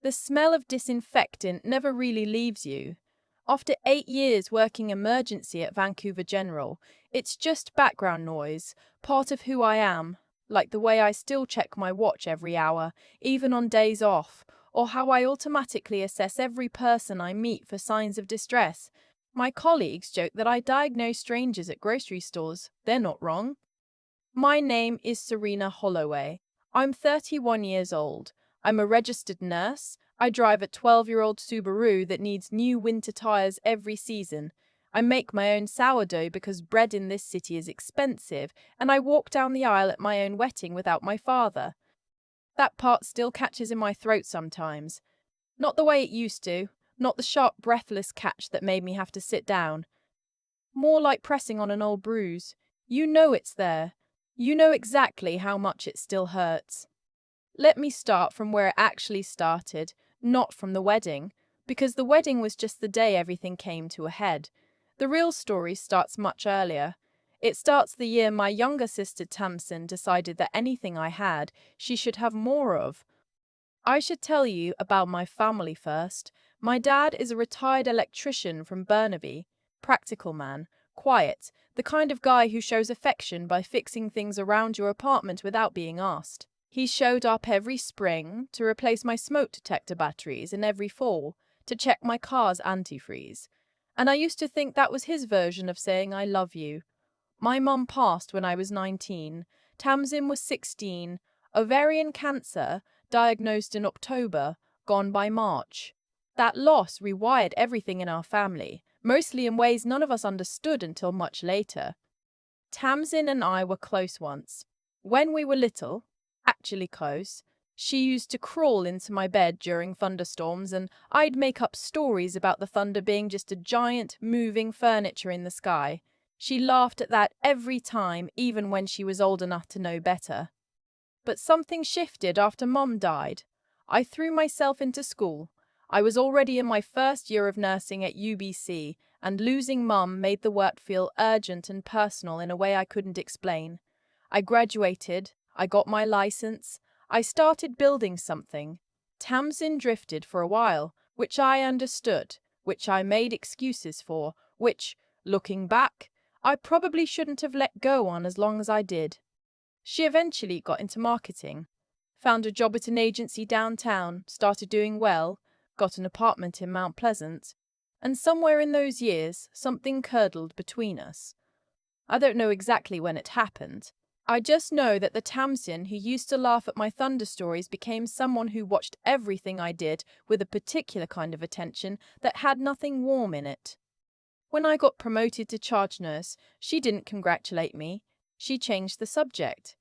The smell of disinfectant never really leaves you. After 8 years working emergency at Vancouver General, it's just background noise, part of who I am, like the way I still check my watch every hour, even on days off, or how I automatically assess every person I meet for signs of distress. My colleagues joke that I diagnose strangers at grocery stores. They're not wrong. My name is Serena Holloway. I'm 31 years old. I'm a registered nurse. I drive a 12-year-old Subaru that needs new winter tires every season. I make my own sourdough because bread in this city is expensive, and I walk down the aisle at my own wedding without my father. That part still catches in my throat sometimes. Not the way it used to, not the sharp, breathless catch that made me have to sit down. More like pressing on an old bruise. You know it's there. You know exactly how much it still hurts. Let me start from where it actually started, not from the wedding, because the wedding was just the day everything came to a head. The real story starts much earlier. It starts the year my younger sister Tamsin decided that anything I had, she should have more of. I should tell you about my family first. My dad is a retired electrician from Burnaby, practical man, quiet, the kind of guy who shows affection by fixing things around your apartment without being asked. He showed up every spring to replace my smoke detector batteries and every fall to check my car's antifreeze. And I used to think that was his version of saying I love you. My mum passed when I was 19. Tamsin was 16. Ovarian cancer, diagnosed in October, gone by March. That loss rewired everything in our family, mostly in ways none of us understood until much later. Tamsin and I were close once. When we were little, actually close, she used to crawl into my bed during thunderstorms and I'd make up stories about the thunder being just a giant, moving furniture in the sky. She laughed at that every time, even when she was old enough to know better. But something shifted after Mum died. I threw myself into school. I was already in my first year of nursing at UBC, and losing Mum made the work feel urgent and personal in a way I couldn't explain. I graduated, I got my license, I started building something. Tamsin drifted for a while, which I understood, which I made excuses for, which, looking back, I probably shouldn't have let go on as long as I did. She eventually got into marketing, found a job at an agency downtown, started doing well, got an apartment in Mount Pleasant, and somewhere in those years, something curdled between us. I don't know exactly when it happened. I just know that the Tamsin who used to laugh at my thunder stories became someone who watched everything I did with a particular kind of attention that had nothing warm in it. When I got promoted to charge nurse, she didn't congratulate me. She changed the subject.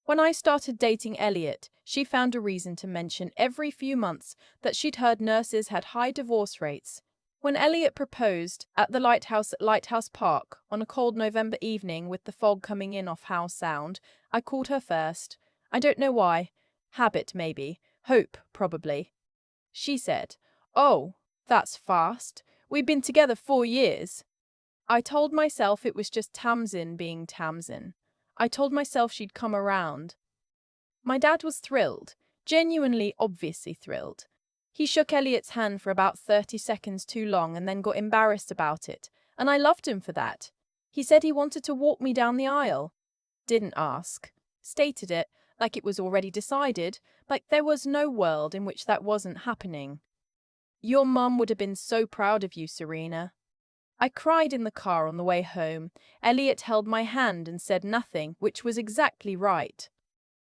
When I started dating Elliot, she found a reason to mention every few months that she'd heard nurses had high divorce rates. When Elliot proposed at the lighthouse at Lighthouse Park on a cold November evening with the fog coming in off Howe Sound, I called her first. I don't know why. Habit, maybe. Hope, probably. She said, "Oh, that's fast. We've been together 4 years." I told myself it was just Tamsin being Tamsin. I told myself she'd come around. My dad was thrilled, genuinely, obviously thrilled. He shook Elliot's hand for about 30 seconds too long and then got embarrassed about it, and I loved him for that. He said he wanted to walk me down the aisle. Didn't ask. Stated it like it was already decided, like there was no world in which that wasn't happening. Your mum would have been so proud of you, Serena. I cried in the car on the way home. Elliot held my hand and said nothing, which was exactly right.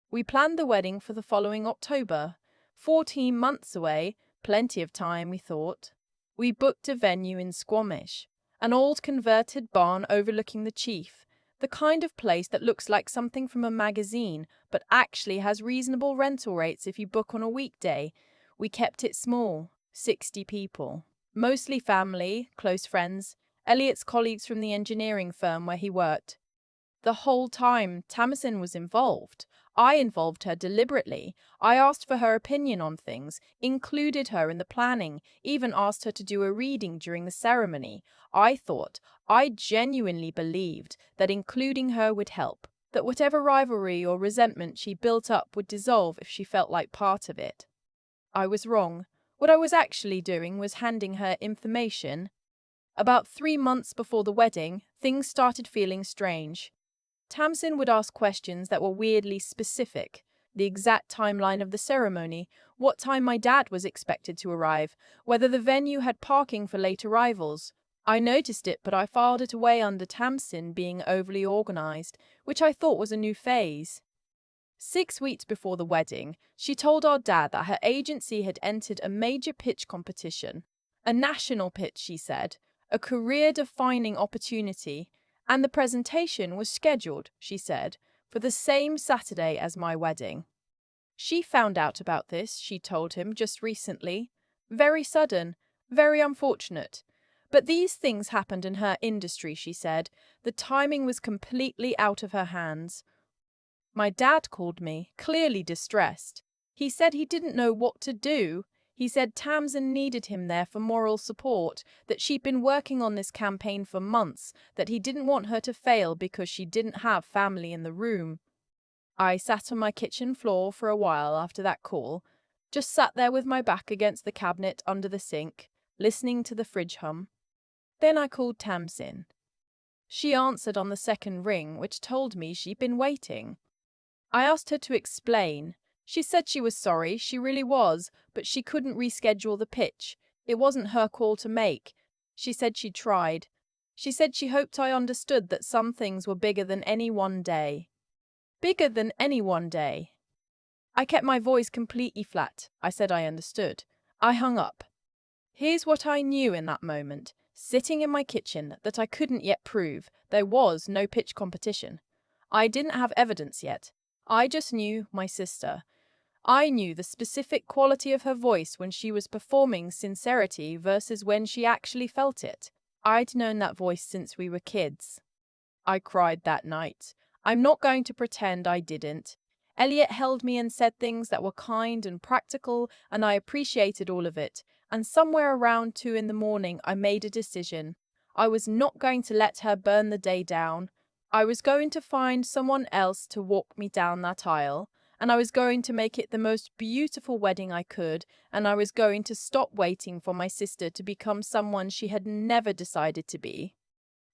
We planned the wedding for the following October. 14 months away, plenty of time, we thought. We booked a venue in Squamish, an old converted barn overlooking the Chief, the kind of place that looks like something from a magazine, but actually has reasonable rental rates if you book on a weekday. We kept it small, 60 people. Mostly family, close friends, Elliot's colleagues from the engineering firm where he worked. The whole time, Tamsin was involved. I involved her deliberately. I asked for her opinion on things, included her in the planning, even asked her to do a reading during the ceremony. I genuinely believed that including her would help, that whatever rivalry or resentment she built up would dissolve if she felt like part of it. I was wrong. What I was actually doing was handing her information. About 3 months before the wedding, things started feeling strange. Tamsin would ask questions that were weirdly specific: the exact timeline of the ceremony, what time my dad was expected to arrive, whether the venue had parking for late arrivals. I noticed it, but I filed it away under Tamsin being overly organized, which I thought was a new phase. 6 weeks before the wedding, she told our dad that her agency had entered a major pitch competition. A national pitch, she said, a career-defining opportunity, and the presentation was scheduled, she said, for the same Saturday as my wedding. She found out about this, she told him, just recently. Very sudden, very unfortunate. But these things happened in her industry, she said. The timing was completely out of her hands. My dad called me, clearly distressed. He said he didn't know what to do. He said Tamsin needed him there for moral support, that she'd been working on this campaign for months, that he didn't want her to fail because she didn't have family in the room. I sat on my kitchen floor for a while after that call, just sat there with my back against the cabinet under the sink, listening to the fridge hum. Then I called Tamsin. She answered on the second ring, which told me she'd been waiting. I asked her to explain. She said she was sorry, she really was, but she couldn't reschedule the pitch. It wasn't her call to make. She said she tried. She said she hoped I understood that some things were bigger than any one day. Bigger than any one day. I kept my voice completely flat. I said I understood. I hung up. Here's what I knew in that moment, sitting in my kitchen, that I couldn't yet prove. There was no pitch competition. I didn't have evidence yet. I just knew my sister. I knew the specific quality of her voice when she was performing sincerity versus when she actually felt it. I'd known that voice since we were kids. I cried that night. I'm not going to pretend I didn't. Elliot held me and said things that were kind and practical, and I appreciated all of it. And somewhere around 2 in the morning, I made a decision. I was not going to let her burn the day down. I was going to find someone else to walk me down that aisle, and I was going to make it the most beautiful wedding I could, and I was going to stop waiting for my sister to become someone she had never decided to be.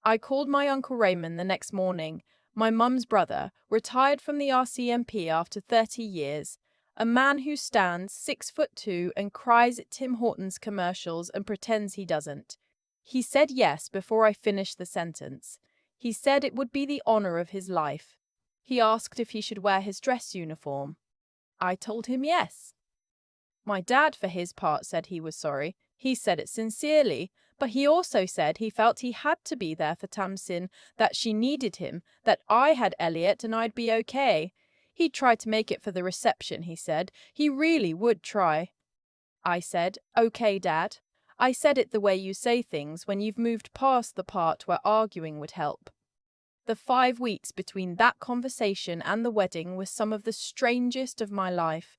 I called my Uncle Raymond the next morning, my mum's brother, retired from the RCMP after 30 years, a man who stands 6'2" and cries at Tim Hortons commercials and pretends he doesn't. He said yes before I finished the sentence. He said it would be the honor of his life. He asked if he should wear his dress uniform. I told him yes. My dad, for his part, said he was sorry. He said it sincerely, but he also said he felt he had to be there for Tamsin, that she needed him, that I had Elliot and I'd be okay. He'd try to make it for the reception, he said. He really would try. I said, okay, Dad. I said it the way you say things when you've moved past the part where arguing would help. The 5 weeks between that conversation and the wedding were some of the strangest of my life.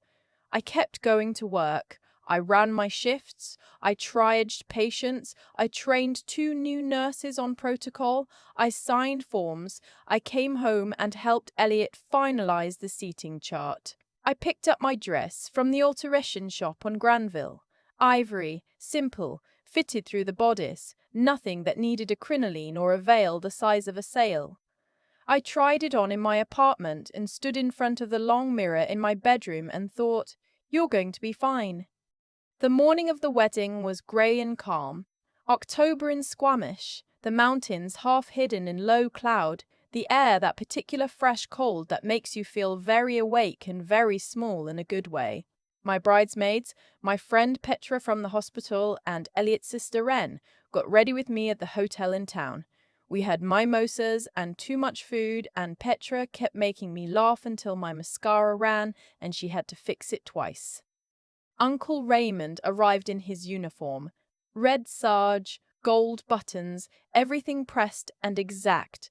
I kept going to work. I ran my shifts. I triaged patients. I trained 2 new nurses on protocol. I signed forms. I came home and helped Elliot finalize the seating chart. I picked up my dress from the alteration shop on Granville. Ivory, simple, fitted through the bodice, nothing that needed a crinoline or a veil the size of a sail. I tried it on in my apartment and stood in front of the long mirror in my bedroom and thought, you're going to be fine. The morning of the wedding was grey and calm. October in Squamish, the mountains half hidden in low cloud, the air that particular fresh cold that makes you feel very awake and very small in a good way. My bridesmaids, my friend Petra from the hospital, and Elliot's sister Ren got ready with me at the hotel in town. We had mimosas and too much food, and Petra kept making me laugh until my mascara ran and she had to fix it twice. Uncle Raymond arrived in his uniform. Red sarge, gold buttons, everything pressed and exact.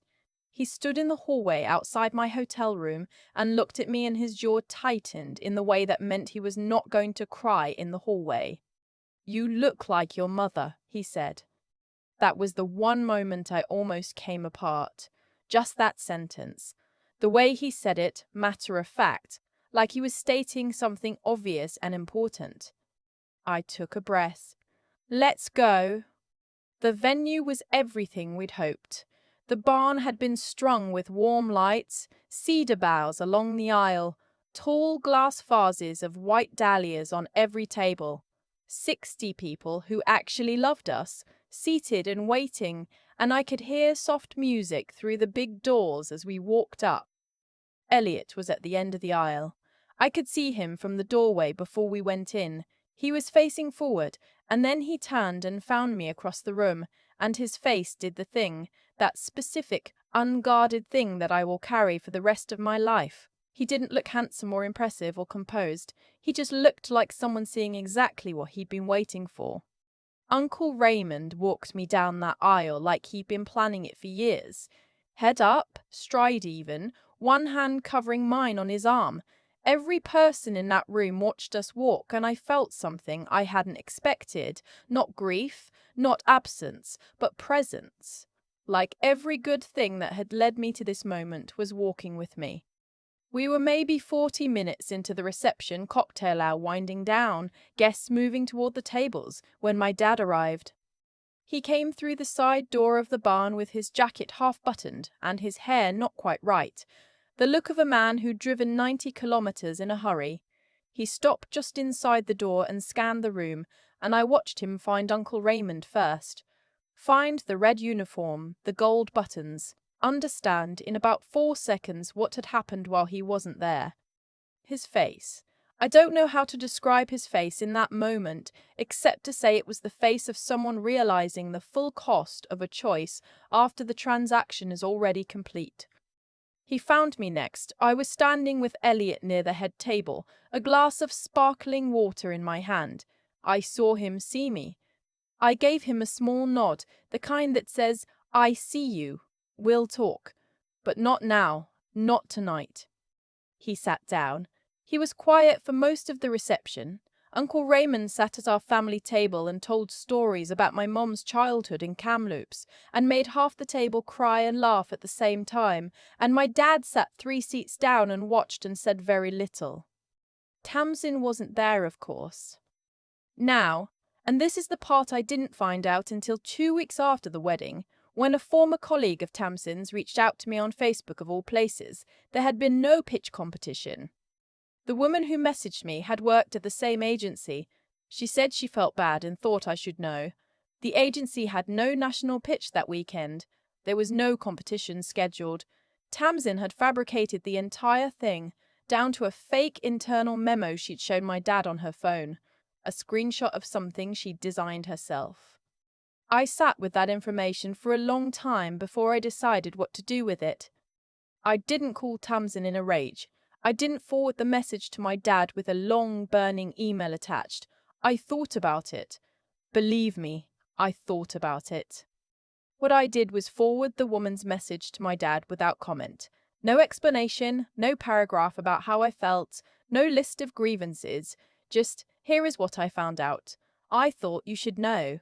He stood in the hallway outside my hotel room and looked at me, and his jaw tightened in the way that meant he was not going to cry in the hallway. You look like your mother, he said. That was the one moment I almost came apart. Just that sentence. The way he said it, matter of fact, like he was stating something obvious and important. I took a breath. Let's go. The venue was everything we'd hoped. The barn had been strung with warm lights, cedar boughs along the aisle, tall glass vases of white dahlias on every table. 60 people who actually loved us, seated and waiting, and I could hear soft music through the big doors as we walked up. Elliot was at the end of the aisle. I could see him from the doorway before we went in. He was facing forward, and then he turned and found me across the room, and his face did the thing, that specific, unguarded thing that I will carry for the rest of my life. He didn't look handsome or impressive or composed. He just looked like someone seeing exactly what he'd been waiting for. Uncle Raymond walked me down that aisle like he'd been planning it for years. Head up, stride even, one hand covering mine on his arm. Every person in that room watched us walk, and I felt something I hadn't expected. Not grief, not absence, but presence. Like every good thing that had led me to this moment was walking with me. We were maybe 40 minutes into the reception, cocktail hour winding down, guests moving toward the tables, when my dad arrived. He came through the side door of the barn with his jacket half buttoned and his hair not quite right, the look of a man who'd driven 90 kilometers in a hurry. He stopped just inside the door and scanned the room, and I watched him find Uncle Raymond first. Find the red uniform, the gold buttons, understand in about 4 seconds what had happened while he wasn't there. His face. I don't know how to describe his face in that moment, except to say it was the face of someone realizing the full cost of a choice after the transaction is already complete. He found me next. I was standing with Elliot near the head table, a glass of sparkling water in my hand. I saw him see me. I gave him a small nod, the kind that says, I see you. We'll talk. But not now. Not tonight. He sat down. He was quiet for most of the reception. Uncle Raymond sat at our family table and told stories about my mom's childhood in Kamloops, and made half the table cry and laugh at the same time, and my dad sat 3 seats down and watched and said very little. Tamsin wasn't there, of course. Now, and this is the part I didn't find out until 2 weeks after the wedding, when a former colleague of Tamsin's reached out to me on Facebook of all places, there had been no pitch competition. The woman who messaged me had worked at the same agency. She said she felt bad and thought I should know. The agency had no national pitch that weekend. There was no competition scheduled. Tamsin had fabricated the entire thing, down to a fake internal memo she'd shown my dad on her phone, a screenshot of something she'd designed herself. I sat with that information for a long time before I decided what to do with it. I didn't call Tamsin in a rage. I didn't forward the message to my dad with a long, burning email attached. I thought about it. Believe me, I thought about it. What I did was forward the woman's message to my dad without comment. No explanation, no paragraph about how I felt, no list of grievances. Just, here is what I found out. I thought you should know.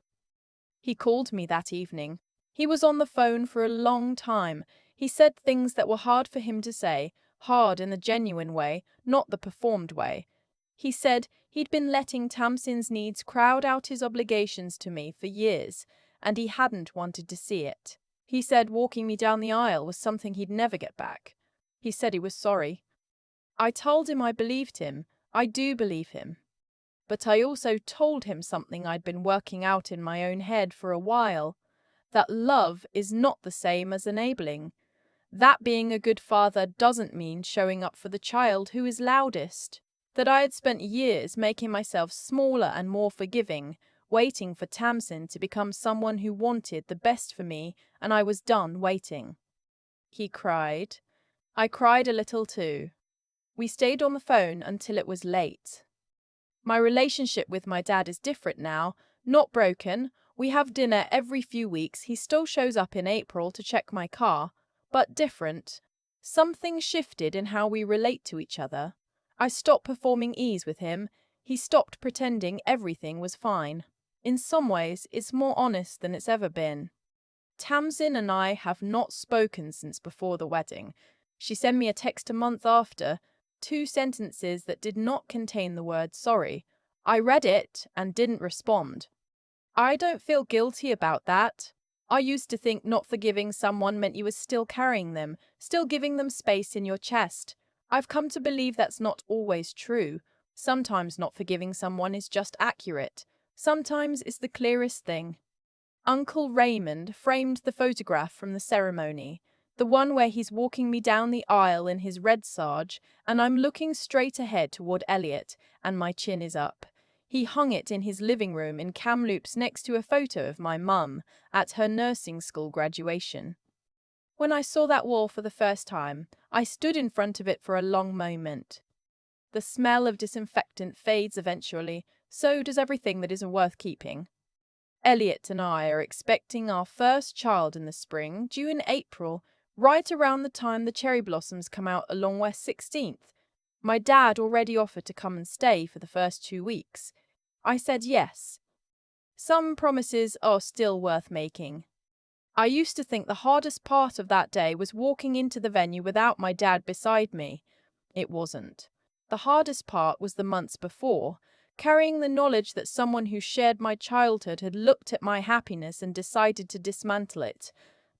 He called me that evening. He was on the phone for a long time. He said things that were hard for him to say, hard in the genuine way, not the performed way. He said he'd been letting Tamsin's needs crowd out his obligations to me for years, and he hadn't wanted to see it. He said walking me down the aisle was something he'd never get back. He said he was sorry. I told him I believed him. I do believe him. But I also told him something I'd been working out in my own head for a while, that love is not the same as enabling. That being a good father doesn't mean showing up for the child who is loudest. That I had spent years making myself smaller and more forgiving, waiting for Tamsin to become someone who wanted the best for me, and I was done waiting. He cried. I cried a little too. We stayed on the phone until it was late. My relationship with my dad is different now, not broken. We have dinner every few weeks. He still shows up in April to check my car, but different. Something shifted in how we relate to each other. I stopped performing ease with him. He stopped pretending everything was fine. In some ways, it's more honest than it's ever been. Tamsin and I have not spoken since before the wedding. She sent me a text a month after, 2 sentences that did not contain the word sorry. I read it and didn't respond. I don't feel guilty about that. I used to think not forgiving someone meant you were still carrying them, still giving them space in your chest. I've come to believe that's not always true. Sometimes not forgiving someone is just accurate. Sometimes it's the clearest thing. Uncle Raymond framed the photograph from the ceremony, the one where he's walking me down the aisle in his red sarge, and I'm looking straight ahead toward Elliot, and my chin is up. He hung it in his living room in Kamloops next to a photo of my mum at her nursing school graduation. When I saw that wall for the first time, I stood in front of it for a long moment. The smell of disinfectant fades eventually, so does everything that isn't worth keeping. Elliot and I are expecting our first child in the spring, due in April, right around the time the cherry blossoms come out along West 16th. My dad already offered to come and stay for the first 2 weeks. I said yes. Some promises are still worth making. I used to think the hardest part of that day was walking into the venue without my dad beside me. It wasn't. The hardest part was the months before, carrying the knowledge that someone who shared my childhood had looked at my happiness and decided to dismantle it.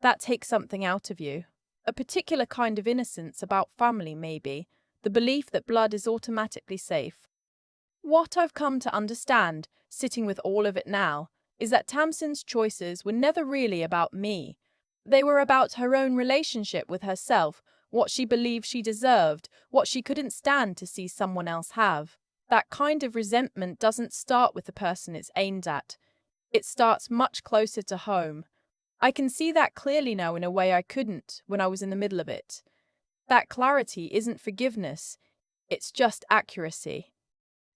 That takes something out of you. A particular kind of innocence about family, maybe. The belief that blood is automatically safe. What I've come to understand, sitting with all of it now, is that Tamsin's choices were never really about me. They were about her own relationship with herself, what she believed she deserved, what she couldn't stand to see someone else have. That kind of resentment doesn't start with the person it's aimed at. It starts much closer to home. I can see that clearly now in a way I couldn't when I was in the middle of it. That clarity isn't forgiveness, it's just accuracy.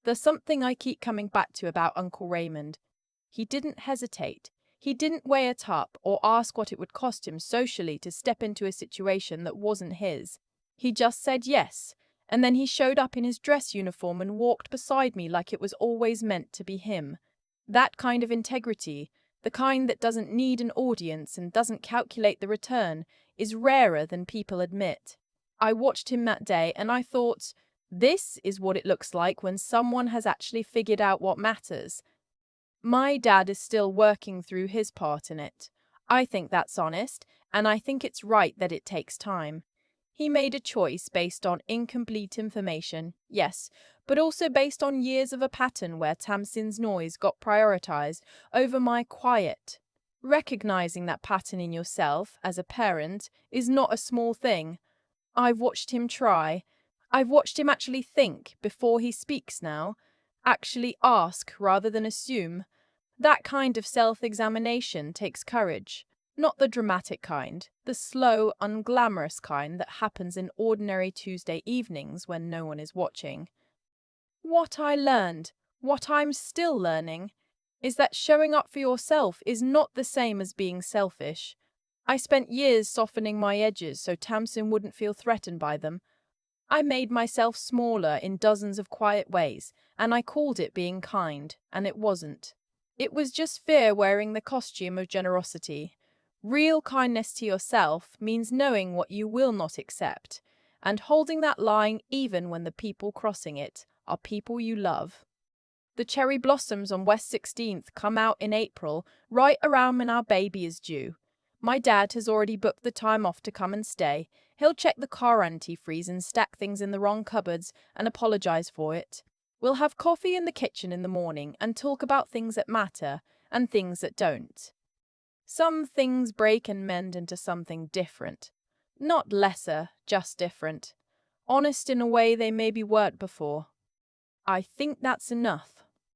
There's something I keep coming back to about Uncle Raymond. He didn't hesitate. He didn't weigh it up or ask what it would cost him socially to step into a situation that wasn't his. He just said yes, and then he showed up in his dress uniform and walked beside me like it was always meant to be him. That kind of integrity, the kind that doesn't need an audience and doesn't calculate the return, is rarer than people admit. I watched him that day and I thought, this is what it looks like when someone has actually figured out what matters. My dad is still working through his part in it. I think that's honest, and I think it's right that it takes time. He made a choice based on incomplete information, yes, but also based on years of a pattern where Tamsin's noise got prioritized over my quiet. Recognizing that pattern in yourself as a parent is not a small thing. I've watched him try. I've watched him actually think before he speaks now, actually ask rather than assume. That kind of self-examination takes courage, not the dramatic kind, the slow, unglamorous kind that happens in ordinary Tuesday evenings when no one is watching. What I learned, what I'm still learning, is that showing up for yourself is not the same as being selfish. I spent years softening my edges so Tamsin wouldn't feel threatened by them. I made myself smaller in dozens of quiet ways, and I called it being kind, and it wasn't. It was just fear wearing the costume of generosity. Real kindness to yourself means knowing what you will not accept, and holding that line even when the people crossing it are people you love. The cherry blossoms on West 16th come out in April, right around when our baby is due. My dad has already booked the time off to come and stay. He'll check the car antifreeze and stack things in the wrong cupboards and apologize for it. We'll have coffee in the kitchen in the morning and talk about things that matter and things that don't. Some things break and mend into something different. Not lesser, just different. Honest in a way they maybe weren't before. I think that's enough.